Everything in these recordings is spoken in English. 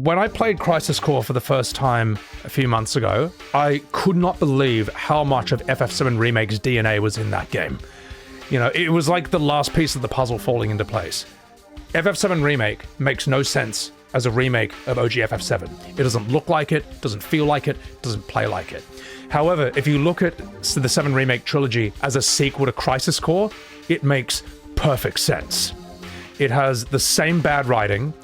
when I played Crisis Core for the first time a few months ago, I could not believe how much of FF7 Remake's DNA was in that game. You know, it was like the last piece of the puzzle falling into place. FF7 Remake makes no sense as a remake of OG FF7. It doesn't look like it, doesn't feel like it, doesn't play like it. However, if you look at the 7 Remake trilogy as a sequel to Crisis Core, it makes perfect sense. It has the same bad writing,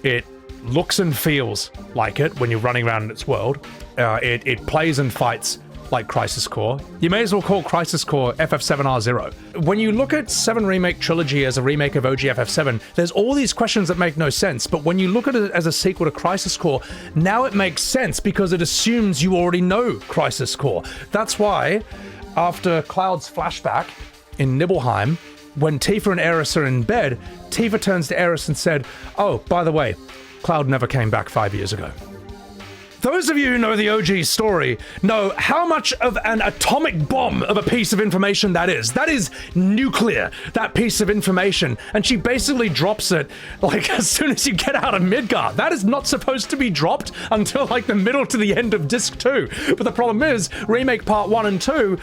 it looks and feels like it when you're running around in its world, it plays and fights like Crisis Core. You may as well call Crisis Core FF7R0. When you look at 7 Remake Trilogy as a remake of OG FF7, there's all these questions that make no sense, but when you look at it as a sequel to Crisis Core, now it makes sense because it assumes you already know Crisis Core. That's why, after Cloud's flashback in Nibelheim, when Tifa and Aeris are in bed, Tifa turns to Aeris and said, "Oh, by the way, Cloud never came back 5 years ago." Those of you who know the OG story know how much of an atomic bomb of a piece of information that is. That is nuclear, that piece of information. And she basically drops it like as soon as you get out of Midgar. That is not supposed to be dropped until like the middle to the end of Disc 2. But the problem is, Remake Part 1 and 2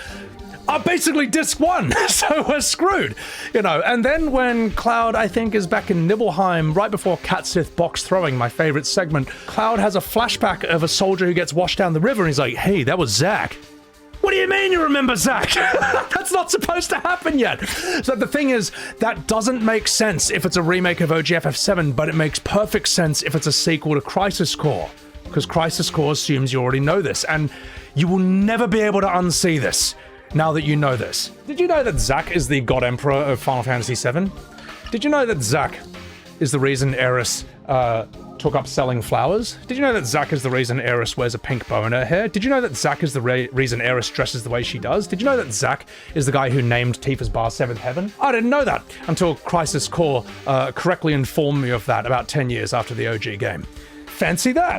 are basically Disc 1, so we're screwed, you know. And then when Cloud, I think, is back in Nibelheim, right before Cat Sith box throwing, my favorite segment, Cloud has a flashback of a soldier who gets washed down the river, and he's like, "Hey, that was Zack." What do you mean you remember Zack? That's not supposed to happen yet. So the thing is, that doesn't make sense if it's a remake of OG FF7, but it makes perfect sense if it's a sequel to Crisis Core, because Crisis Core assumes you already know this, and you will never be able to unsee this. Now that you know this. Did you know that Zack is the God Emperor of Final Fantasy VII? Did you know that Zack is the reason Aeris took up selling flowers? Did you know that Zack is the reason Aeris wears a pink bow in her hair? Did you know that Zack is the reason Aeris dresses the way she does? Did you know that Zack is the guy who named Tifa's bar 7th Heaven? I didn't know that until Crisis Core correctly informed me of that about 10 years after the OG game. Fancy that!